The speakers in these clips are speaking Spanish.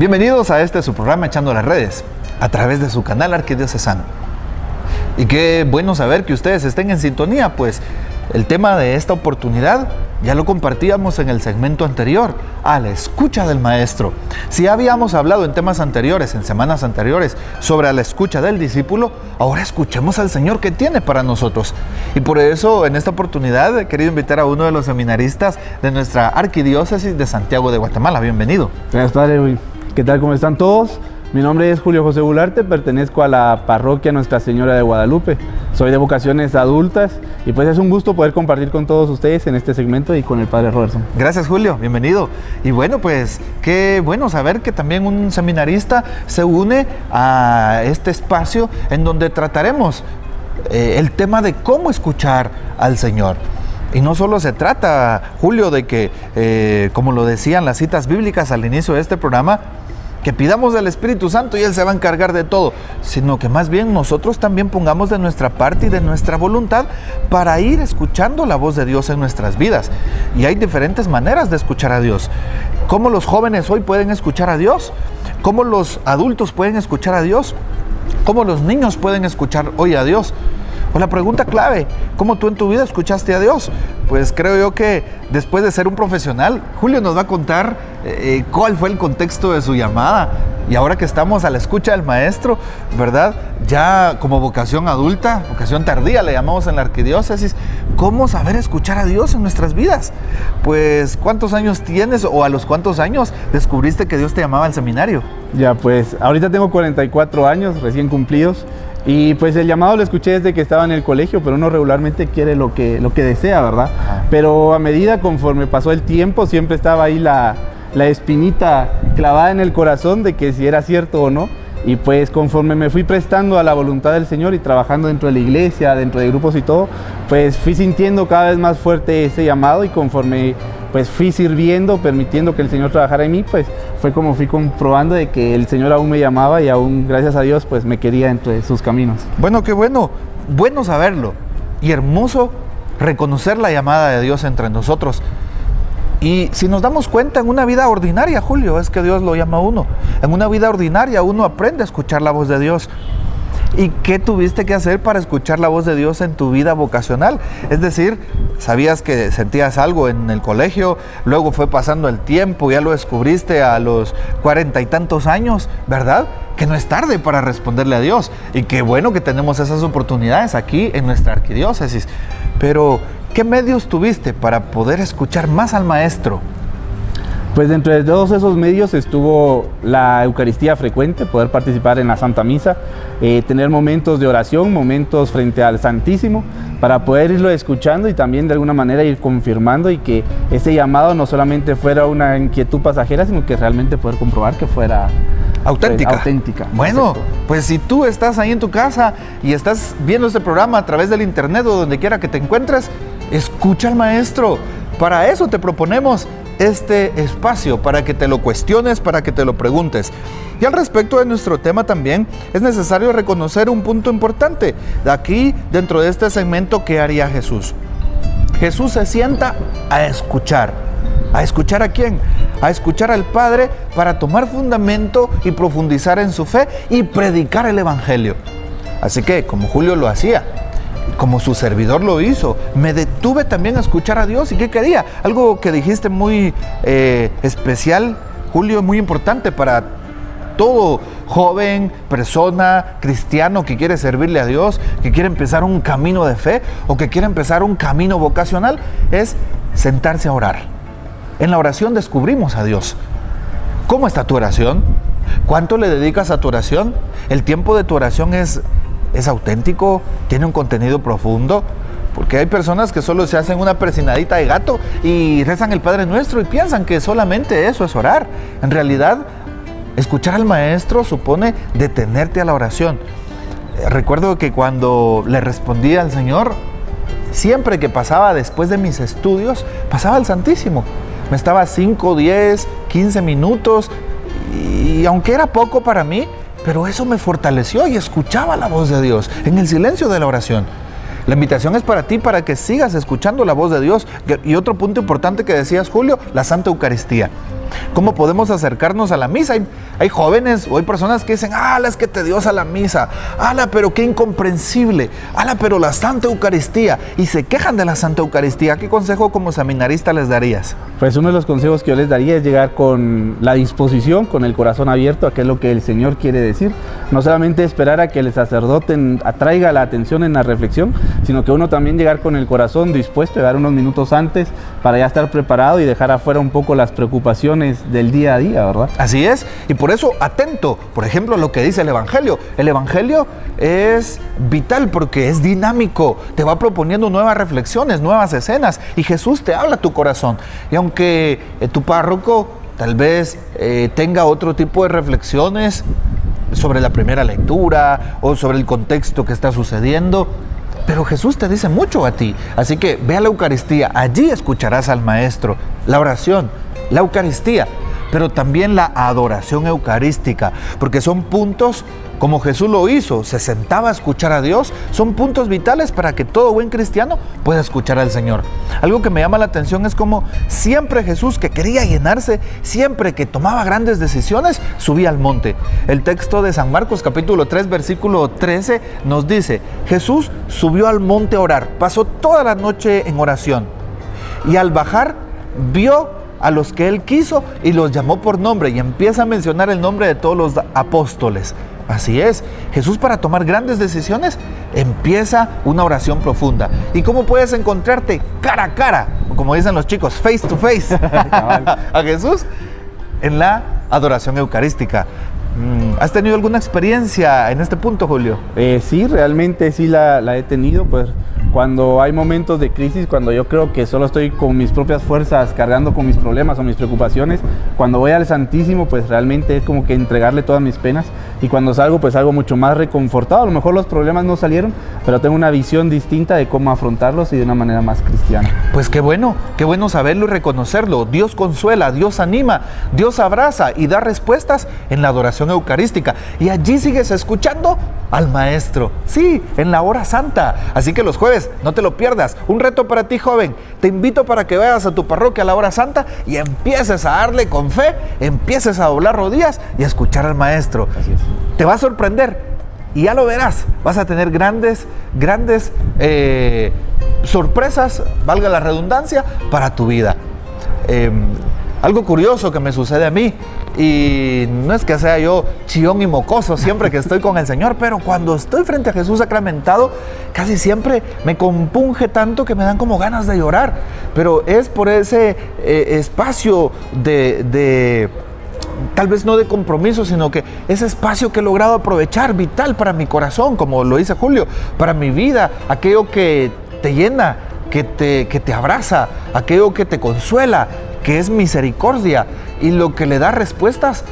Bienvenidos a su programa Echando las Redes, a través de su canal Arquidiocesano. Y qué bueno saber que ustedes estén en sintonía, pues el tema de esta oportunidad ya lo compartíamos en el segmento anterior, a la escucha del Maestro. Si habíamos hablado en temas anteriores, en semanas anteriores, sobre la escucha del discípulo, ahora escuchemos al Señor que tiene para nosotros. Y por eso, en esta oportunidad, he querido invitar a uno de los seminaristas de nuestra Arquidiócesis de Santiago de Guatemala. Bienvenido. Gracias, Padre. ¿Qué tal? ¿Cómo están todos? Mi nombre es Julio José Gularte, pertenezco a la parroquia Nuestra Señora de Guadalupe. Soy de vocaciones adultas y pues es un gusto poder compartir con todos ustedes en este segmento y con el Padre Robertson. Gracias, Julio, bienvenido. Y bueno, pues qué bueno saber que también un seminarista se une a este espacio en donde trataremos el tema de cómo escuchar al Señor. Y no solo se trata, Julio, de que, como lo decían las citas bíblicas al inicio de este programa, que pidamos al Espíritu Santo y Él se va a encargar de todo, sino que más bien nosotros también pongamos de nuestra parte y de nuestra voluntad para ir escuchando la voz de Dios en nuestras vidas. Y hay diferentes maneras de escuchar a Dios. ¿Cómo los jóvenes hoy pueden escuchar a Dios? ¿Cómo los adultos pueden escuchar a Dios? ¿Cómo los niños pueden escuchar hoy a Dios? Pues la pregunta clave, ¿cómo tú en tu vida escuchaste a Dios? Pues creo yo que después de ser un profesional, Julio nos va a contar cuál fue el contexto de su llamada. Y ahora que estamos a la escucha del Maestro, ¿verdad? Ya como vocación adulta, vocación tardía le llamamos en la Arquidiócesis, ¿cómo saber escuchar a Dios en nuestras vidas? Pues, ¿cuántos años tienes o a los cuántos años descubriste que Dios te llamaba al seminario? Ya, pues ahorita tengo 44 años recién cumplidos. Y pues el llamado lo escuché desde que estaba en el colegio, pero uno regularmente quiere lo que desea, ¿verdad? Ajá. Pero a medida, conforme pasó el tiempo, siempre estaba ahí la espinita clavada en el corazón de que si era cierto o no. Y pues conforme me fui prestando a la voluntad del Señor y trabajando dentro de la iglesia, dentro de grupos y todo, pues fui sintiendo cada vez más fuerte ese llamado y conforme pues fui sirviendo, permitiendo que el Señor trabajara en mí, pues fue como fui comprobando de que el Señor aún me llamaba y aún, gracias a Dios, pues me quería entre sus caminos. Bueno, qué bueno saberlo y hermoso reconocer la llamada de Dios entre nosotros. Y si nos damos cuenta, en una vida ordinaria, Julio, es que Dios lo llama a uno. En una vida ordinaria uno aprende a escuchar la voz de Dios. ¿Y qué tuviste que hacer para escuchar la voz de Dios en tu vida vocacional? Es decir, sabías que sentías algo en el colegio, luego fue pasando el tiempo, ya lo descubriste a los 40 y tantos años, ¿verdad? Que no es tarde para responderle a Dios. Y qué bueno que tenemos esas oportunidades aquí en nuestra arquidiócesis. Pero, ¿qué medios tuviste para poder escuchar más al Maestro? Pues dentro de todos esos medios estuvo la Eucaristía frecuente, poder participar en la Santa Misa, tener momentos de oración, momentos frente al Santísimo, para poder irlo escuchando y también de alguna manera ir confirmando y que ese llamado no solamente fuera una inquietud pasajera, sino que realmente poder comprobar que fuera auténtica. Auténtica. Bueno, exacto. Pues si tú estás ahí en tu casa y estás viendo este programa a través del internet o donde quiera que te encuentres, escucha al Maestro. Para eso te proponemos este espacio, para que te lo cuestiones, para que te lo preguntes. Y al respecto de nuestro tema también es necesario reconocer un punto importante. Aquí, dentro de este segmento, ¿qué haría Jesús? Jesús se sienta a escuchar. ¿A escuchar a quién? A escuchar al Padre para tomar fundamento y profundizar en su fe y predicar el Evangelio. Así que, como Julio lo hacía, como su servidor lo hizo, me detuve también a escuchar a Dios. ¿Y qué quería? Algo que dijiste muy especial, Julio, muy importante para todo joven, persona, cristiano que quiere servirle a Dios, que quiere empezar un camino de fe o que quiere empezar un camino vocacional, es sentarse a orar. En la oración descubrimos a Dios. ¿Cómo está tu oración? ¿Cuánto le dedicas a tu oración? ¿El tiempo de tu oración es auténtico? ¿Tiene un contenido profundo? Porque hay personas que solo se hacen una persinadita de gato y rezan el Padre Nuestro y piensan que solamente eso es orar. En realidad, escuchar al Maestro supone detenerte a la oración. Recuerdo que cuando le respondí al Señor, siempre que pasaba después de mis estudios, pasaba al Santísimo. Me estaba 5, 10, 15 minutos y aunque era poco para mí, pero eso me fortaleció y escuchaba la voz de Dios en el silencio de la oración. La invitación es para ti, para que sigas escuchando la voz de Dios. Y otro punto importante que decías, Julio, la Santa Eucaristía. ¿Cómo podemos acercarnos a la misa? Hay jóvenes o hay personas que dicen, ¡ala, es que te Dios a la misa! ¡Ala, pero qué incomprensible! ¡Ala, pero la Santa Eucaristía! Y se quejan de la Santa Eucaristía. ¿Qué consejo como seminarista les darías? Pues uno de los consejos que yo les daría es llegar con la disposición, con el corazón abierto a qué es lo que el Señor quiere decir. No solamente esperar a que el sacerdote atraiga la atención en la reflexión, sino que uno también llegar con el corazón dispuesto, llegar unos minutos antes para ya estar preparado y dejar afuera un poco las preocupaciones del día a día, ¿verdad? Así es, y por eso atento, por ejemplo, lo que dice el Evangelio. El Evangelio es vital porque es dinámico, te va proponiendo nuevas reflexiones, nuevas escenas, y Jesús te habla a tu corazón. Y aunque tu párroco tal vez tenga otro tipo de reflexiones sobre la primera lectura o sobre el contexto que está sucediendo, pero Jesús te dice mucho a ti. Así que ve a la Eucaristía, allí escucharás al Maestro. La oración, la Eucaristía, pero también la adoración eucarística, porque son puntos, como Jesús lo hizo, se sentaba a escuchar a Dios, son puntos vitales para que todo buen cristiano pueda escuchar al Señor. Algo que me llama la atención es como siempre Jesús, que quería llenarse, siempre que tomaba grandes decisiones, subía al monte. El texto de San Marcos capítulo 3 versículo 13 nos dice, Jesús subió al monte a orar, pasó toda la noche en oración y al bajar vio a los que él quiso y los llamó por nombre, y empieza a mencionar el nombre de todos los apóstoles. Así es, Jesús, para tomar grandes decisiones empieza una oración profunda. ¿Y cómo puedes encontrarte cara a cara, como dicen los chicos, face to face a Jesús? En la adoración eucarística. ¿Has tenido alguna experiencia en este punto, Julio? Sí, realmente sí la he tenido, pues cuando hay momentos de crisis, cuando yo creo que solo estoy con mis propias fuerzas, cargando con mis problemas o mis preocupaciones, cuando voy al Santísimo, pues realmente es como que entregarle todas mis penas, y cuando salgo, pues salgo mucho más reconfortado. A lo mejor los problemas no salieron, pero tengo una visión distinta de cómo afrontarlos y de una manera más cristiana. Pues qué bueno saberlo y reconocerlo. Dios consuela, Dios anima, Dios abraza y da respuestas en la adoración eucarística. Y allí sigues escuchando al Maestro, sí, en la hora santa. Así que los jueves, no te lo pierdas. Un reto para ti, joven. Te invito para que vayas a tu parroquia a la hora santa y empieces a darle con fe, empieces a doblar rodillas y a escuchar al Maestro. Así es. Te va a sorprender y ya lo verás. Vas a tener grandes sorpresas, valga la redundancia, para tu vida. Algo curioso que me sucede a mí, y no es que sea yo chillón y mocoso siempre que estoy con el Señor, pero cuando estoy frente a Jesús sacramentado, casi siempre me compunge tanto que me dan como ganas de llorar, pero es por ese espacio de tal vez no de compromiso, sino que ese espacio que he logrado aprovechar, vital para mi corazón, como lo dice Julio, para mi vida, aquello que te llena, que te abraza, aquello que te consuela, que es misericordia y lo que le da respuestas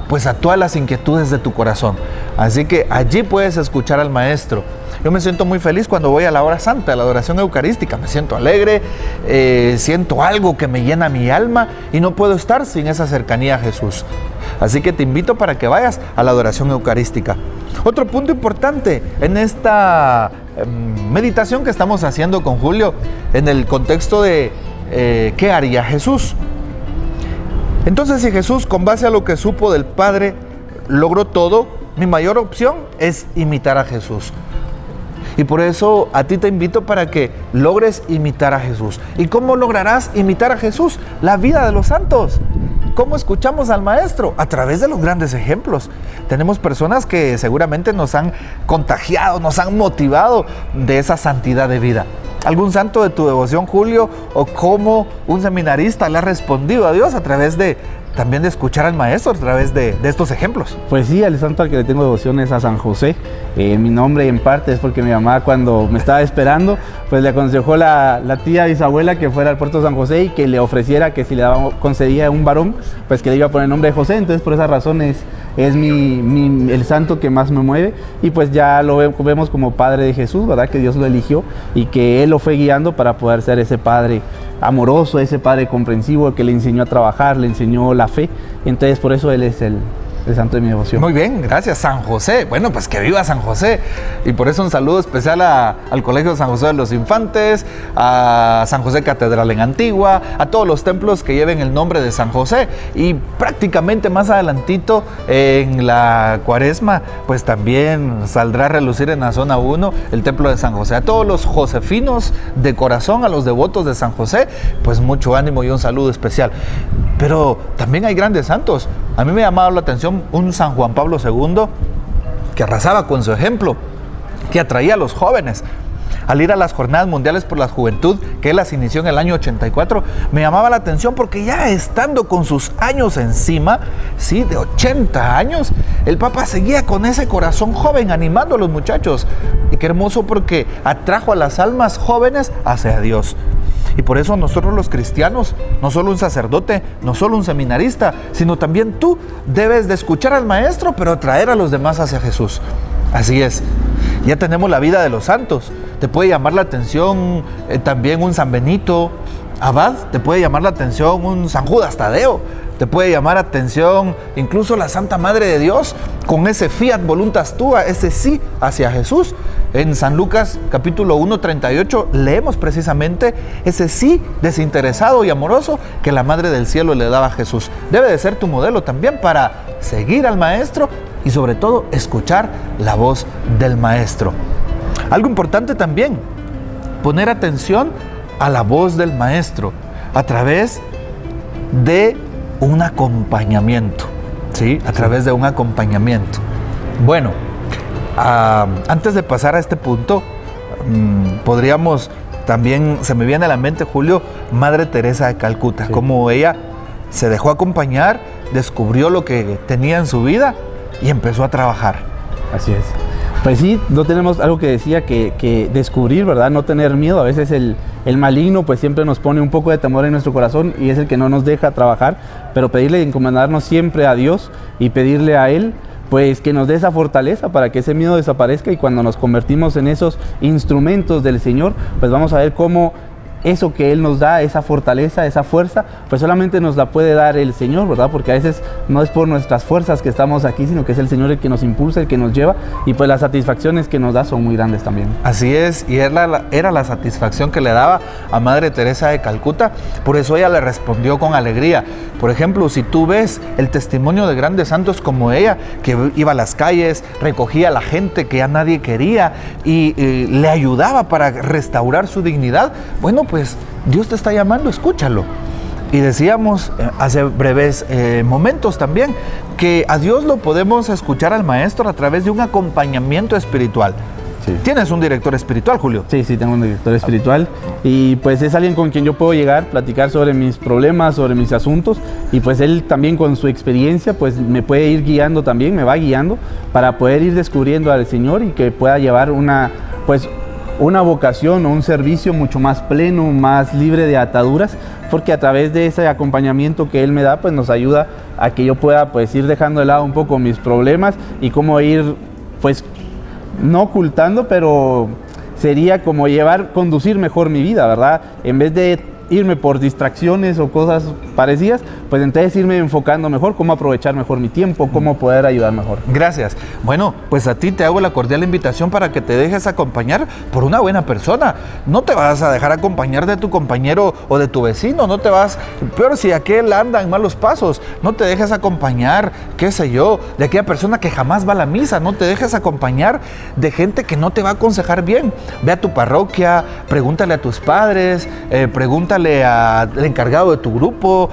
pues a todas las inquietudes de tu corazón. Así que allí puedes escuchar al Maestro. Yo me siento muy feliz cuando voy a la hora santa, a la adoración eucarística. Me siento alegre, siento algo que me llena mi alma y no puedo estar sin esa cercanía a Jesús. Así que te invito para que vayas a la adoración eucarística. Otro punto importante en esta meditación que estamos haciendo con Julio, en el contexto de ¿qué haría Jesús? Entonces, si Jesús, con base a lo que supo del Padre, logró todo, mi mayor opción es imitar a Jesús. Y por eso a ti te invito para que logres imitar a Jesús. ¿Y cómo lograrás imitar a Jesús? La vida de los santos. ¿Cómo escuchamos al Maestro? A través de los grandes ejemplos. Tenemos personas que seguramente nos han contagiado, nos han motivado de esa santidad de vida. ¿Algún santo de tu devoción, Julio? ¿O cómo un seminarista le ha respondido a Dios a través de también de escuchar al Maestro, a través de estos ejemplos? Pues sí, el santo al que le tengo devoción es a San José. Mi nombre en parte es porque mi mamá, cuando me estaba esperando, pues le aconsejó la tía bisabuela que fuera al puerto de San José y que le ofreciera que si le concedía un varón, pues que le iba a poner el nombre de José. Entonces por esa razón es el santo que más me mueve, y pues ya lo vemos como Padre de Jesús, ¿verdad? Que Dios lo eligió y que Él lo fue guiando para poder ser ese Padre amoroso, ese Padre comprensivo que le enseñó a trabajar, le enseñó la fe. Entonces por eso Él es el santo de mi devoción. Muy bien, gracias. San José. Bueno, pues que viva San José. Y por eso un saludo especial al Colegio San José de los Infantes, a San José Catedral en Antigua, a todos los templos que lleven el nombre de San José. Y prácticamente más adelantito en la Cuaresma, pues también saldrá a relucir en la zona 1 el templo de San José. A todos los josefinos de corazón, a los devotos de San José, pues mucho ánimo y un saludo especial. Pero también hay grandes santos. A mí me ha llamado la atención un San Juan Pablo II que arrasaba con su ejemplo, que atraía a los jóvenes. Al ir a las Jornadas Mundiales por la Juventud, que él las inició en el año 84, me llamaba la atención porque ya estando con sus años encima, sí, de 80 años, el Papa seguía con ese corazón joven animando a los muchachos. Y qué hermoso, porque atrajo a las almas jóvenes hacia Dios. Y por eso nosotros los cristianos, no solo un sacerdote, no solo un seminarista, sino también tú debes de escuchar al Maestro, pero traer a los demás hacia Jesús. Así es. Ya tenemos la vida de los santos. Te puede llamar la atención también un San Benito Abad, te puede llamar la atención un San Judas Tadeo, te puede llamar la atención incluso la Santa Madre de Dios, con ese fiat voluntas tua, ese sí hacia Jesús. En San Lucas capítulo 1, 38 leemos precisamente ese sí desinteresado y amoroso que la Madre del Cielo le daba a Jesús. Debe de ser tu modelo también para seguir al Maestro y sobre todo escuchar la voz del Maestro. Algo importante también, poner atención a la voz del Maestro a través de un acompañamiento, ¿sí? A través de un acompañamiento. Bueno, antes de pasar a este punto, podríamos también, se me viene a la mente, Julio, Madre Teresa de Calcuta, cómo ella se dejó acompañar, descubrió lo que tenía en su vida y empezó a trabajar. Así es. Pues sí, no tenemos algo que decía que descubrir, ¿verdad? No tener miedo. A veces el maligno pues siempre nos pone un poco de temor en nuestro corazón y es el que no nos deja trabajar, pero pedirle y encomendarnos siempre a Dios y pedirle a Él pues que nos dé esa fortaleza para que ese miedo desaparezca, y cuando nos convertimos en esos instrumentos del Señor, pues vamos a ver cómo eso que Él nos da, esa fortaleza, esa fuerza, pues solamente nos la puede dar el Señor, ¿verdad? Porque a veces no es por nuestras fuerzas que estamos aquí, sino que es el Señor el que nos impulsa, el que nos lleva, y pues las satisfacciones que nos da son muy grandes también. Así es, y era la satisfacción que le daba a Madre Teresa de Calcuta, por eso ella le respondió con alegría. Por ejemplo, si tú ves el testimonio de grandes santos como ella, que iba a las calles, recogía a la gente que ya nadie quería y le ayudaba para restaurar su dignidad, bueno, pues Dios te está llamando, escúchalo. Y decíamos hace breves momentos también que a Dios lo podemos escuchar al Maestro a través de un acompañamiento espiritual. Sí. ¿Tienes un director espiritual, Julio? Sí, tengo un director espiritual y pues es alguien con quien yo puedo llegar, platicar sobre mis problemas, sobre mis asuntos, y pues él también con su experiencia pues me puede ir guiando también, me va guiando para poder ir descubriendo al Señor y que pueda llevar una vocación o un servicio mucho más pleno, más libre de ataduras, porque a través de ese acompañamiento que Él me da, pues nos ayuda a que yo pueda pues ir dejando de lado un poco mis problemas y cómo ir pues no ocultando, pero sería como conducir mejor mi vida, ¿verdad? En vez de irme por distracciones o cosas parecidas, pues entonces irme enfocando mejor, cómo aprovechar mejor mi tiempo, cómo poder ayudar mejor. Gracias. Bueno, pues a ti te hago la cordial invitación para que te dejes acompañar por una buena persona. No te vas a dejar acompañar de tu compañero o de tu vecino, no te vas, peor si aquel anda en malos pasos, no te dejes acompañar, qué sé yo, de aquella persona que jamás va a la misa, no te dejes acompañar de gente que no te va a aconsejar bien. Ve a tu parroquia, pregúntale a tus padres, pregúntale al encargado de tu grupo,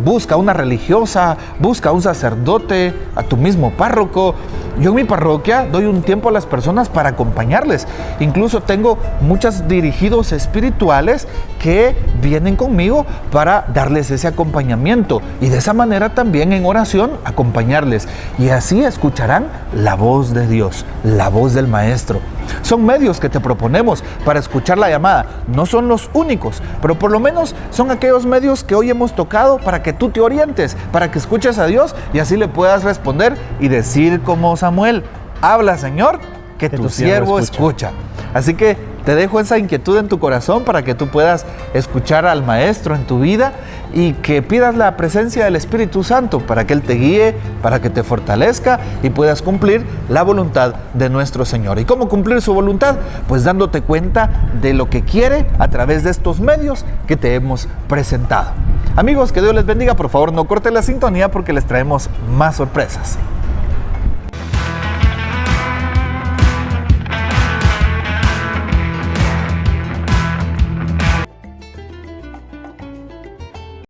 busca una religiosa, busca un sacerdote, a tu mismo párroco. Yo en mi parroquia doy un tiempo a las personas para acompañarles. Incluso tengo muchos dirigidos espirituales que vienen conmigo para darles ese acompañamiento y de esa manera también en oración acompañarles. Y así escucharán la voz de Dios, la voz del Maestro. Son medios que te proponemos para escuchar la llamada. No son los únicos, pero por lo menos son aquellos medios que hoy hemos tocado para que tú te orientes, para que escuches a Dios y así le puedas responder y decir como Samuel: habla, Señor, que tu siervo escucha. Así que te dejo esa inquietud en tu corazón para que tú puedas escuchar al Maestro en tu vida y que pidas la presencia del Espíritu Santo para que Él te guíe, para que te fortalezca y puedas cumplir la voluntad de nuestro Señor. ¿Y cómo cumplir su voluntad? Pues dándote cuenta de lo que quiere a través de estos medios que te hemos presentado. Amigos, que Dios les bendiga. Por favor, no corten la sintonía porque les traemos más sorpresas.